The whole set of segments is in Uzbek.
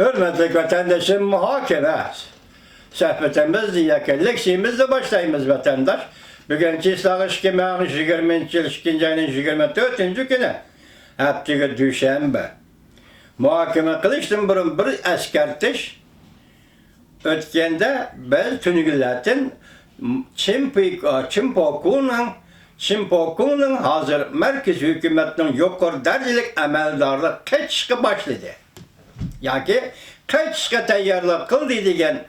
Hürmetli vatandaşım muhakeme. Sohbetimiz diyekellik şeyimizle başlayımız vatandaş. Bugünkü islahış kemeğin 20. yıl 2. ayının 24. günü. Haftaga düşenbe. Muhakeme kılıştım bir askertiş. Ötkende biz tünügüllatin Çimpokunun hazır merkez hükümetinin yukarı derecelik emeldarlık kaçışkı başladı. Yani kaçışkı tayyarlık kıldı degen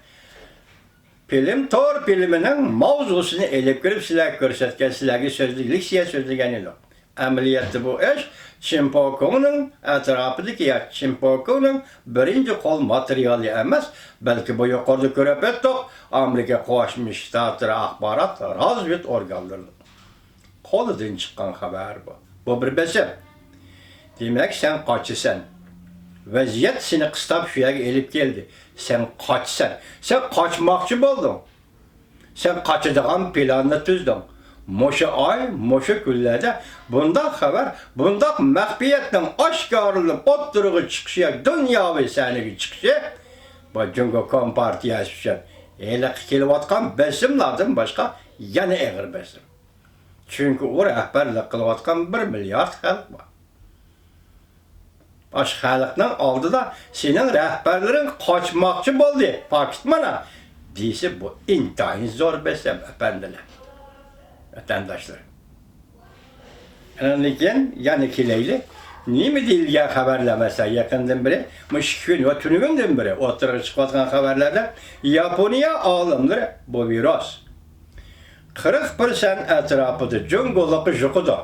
Tor filminin mavzusunu elip girip sizler görsetken sizlerge sözlülük size sözlügen idi. Ameliyatı bu iş Çimpokunun etrafıdaki ya Çimpokunun birinci kol materyali emas, belki bu yukarıda görüp ettik Amerika Koşmuş Ştatları ahbarat razvet organları. Koludan çıkan haber bu. Bu bir besim. Demek sen kaçısan. Vaziyet seni kıstap şuya elip geldi. Sen kaçsan. Sen kaçmakçı oldun. Sen kaçacağın planını tüzdün. Moşu ay, moşu güllerde bundak haber, bundak mehbiyetten aşkarılıp oturuğu çıkışıya, dünyayı seni çıkışıya, bu Cumhur Kompartiyası için ele kılıvatkan besimlerden başka yani eğer besim. Çünkü o rehberlik kılıvatkan 1 milyar halk var. Baş halkın aldı da senin rehberlerin kaçmakçı oldu. Pakistan'a. Diyse bu intihar zor besim efendiler. Vatandaşlar. Yani kileyli. Niye mi değil ya haberlemese yakından biri? Müşkün ve tünügünden biri. Oturup çıkatan haberlerde Japonya alımları bu virüs. 40% etrafıda cüngolukı jukudu.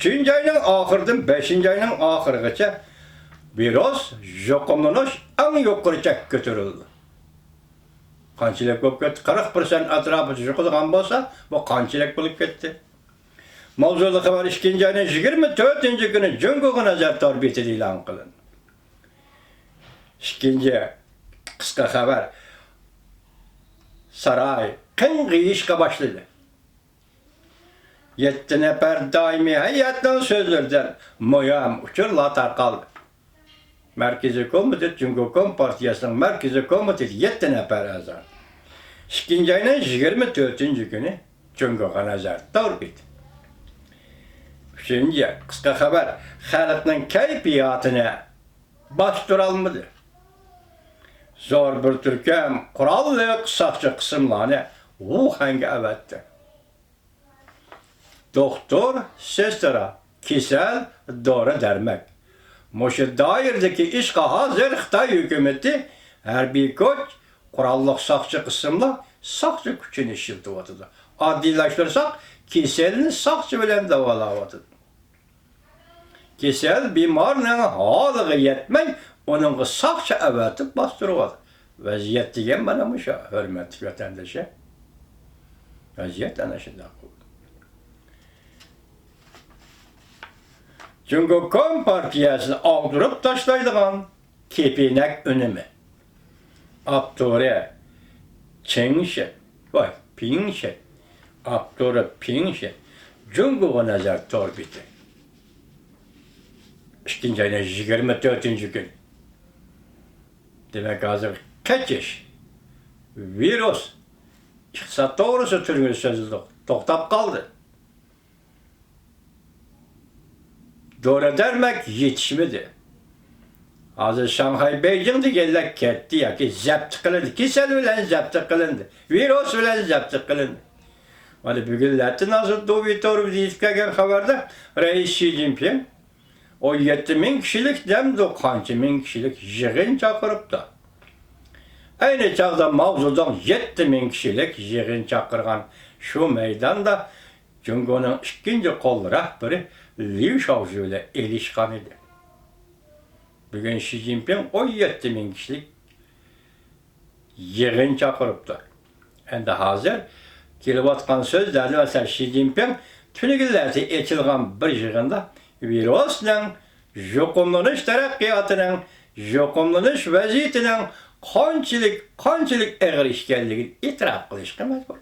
3. ayının ahırdan 5. ayının ahırıgacha virüs jukumlanış en yukarıca götürüldü. Qanchalik bo'lib ketdi? 40% atrofida juqilgan bo'lsa, bu qanchalik bo'lib ketdi? Mavzuli xabar 2. ayning 24. kuni Jungoga nazar torbeti e'lon qilindi. 2. qisqa xabar saray qing'iyishga boshladi. 7 nafar doimiy hay'atning so'zlaridan muhim uchurlar tarqaldi. Merkezi Komiteti, Cumhur Kompartiyası'nın Merkezi Komiteti 7 nafar a'zo. 2. ayının 24. günü Cumhur'a nazar torbeti. 3. qisqa xabar xalqning kayfiyatini bostirolmadi. Zo'r bir turkum qurolli soqchi qismlarni Wuhanga avatdi. Doktor, sestra, kasal, dori darmak. Moşu dairedeki işe hazır Xitay hükümeti harbiy kuch, qurolli soqchi qismlar soqchi kuchini ishlatıyotdi. Oddiylaştırsak, kasalni soqchi bilan davolayotdi. Kasal bemorning holiga yetmay, uning soqchi avatib bostiryapti. Vaziyat degan mana shu, hurmatli vatandoshlar. Vaziyat ana shunday. Cumhur Kompartiyası'nı aldırıp taşlaydıgan kepenek önümü. Abdurre Çengşe, Pingşe, Abdurre Pingşe, Cumhur'a nazar torbeti. 2. ayının 24. gün. Demek hazır kaçış, virüs, çıksa doğrusu türünü sözlük, toktap kaldı. Doğru dermek yetişmedi. Hazır Şanghay Beijing'de geldik ketti ya ki zapt kılındı. Kisel bilen zapt kılındı. Virüs bilen zapt kılındı. Hani bugünlerde nasıl Doğu Torbu deyip gelgen haberde Reis Xi Jinping o 7.000 kişilik demdi kançı 1000 kişilik yığın çakırıp da. Aynı çağda mavzudan 7.000 kişilik yığın çakırgan şu meydanda Cumhur'un 2. kol rehberi Liu Shaoju ile ilişkan idi. Bugün Xi Jinping 17.000 kişilik yığın çakırıptı. Endi hazır kelivatkan sözlerle mesela Xi Jinping tünügüllerde etilgan bir yığında virüsle jokumlanış terakkiyatının, jokumlanış vaziyetinin qanchalik ağır işkenligini itiraf qilishga majbur.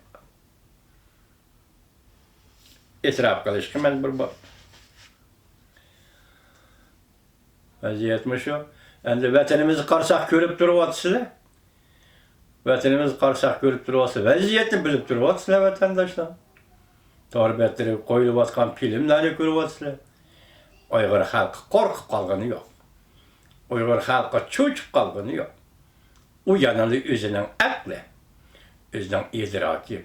İtiraf qilishga majbur bu. Vaziyet mi şu? Endi vatanimizni qarsak ko'rib turibsizlar. Vatanimizni qarsak ko'rib turibsizlar. Vaziyatni bilib turibsizlar vatandoshlar. To'g'ri ettirib qo'yilayotgan filmlarni ko'ryapsizlar. Uyg'ur xalqi qo'rqib qolgani yo'q. Uyg'ur xalqi cho'chib qolgani yo'q. U yanada o'zining aqli, o'zining idroki,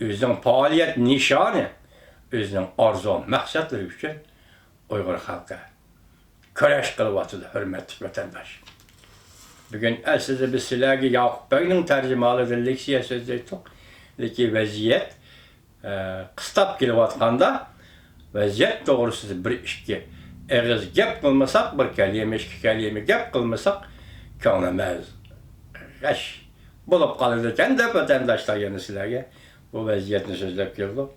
o'zining faoliyat nishoni, o'zining orzu maqsadlari uchun Uyg'ur xalqi kurash qilyapti, hurmatli vatandosh. Bugun aslida biz sizlarga Yoqub Beyning tarjimalida leksiya so'zlaydik. Lekin vaziyat qistab kelayotganda vaziyat to'g'risida bir ishga eg'iz gap qilmasak, bir kalima, ikki kalima gap qilmasak, ko'nglimiz g'ash bo'lib qoladi ekan deb vatandoshlar yana sizlarga bu vaziyatni so'zlab keldim.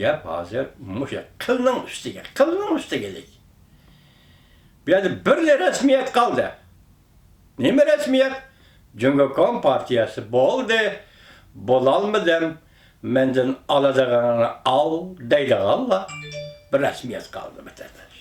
Gap hozir musha qilning ustiga kelik. Bu yerda bir rasmiyat qoldi. Nima rasmiyat? Jungokom partiyasi bo'ldi, bo'lolmadim. Menden alacağını al deydiğalla bir resmiyet kaldı vatandaş.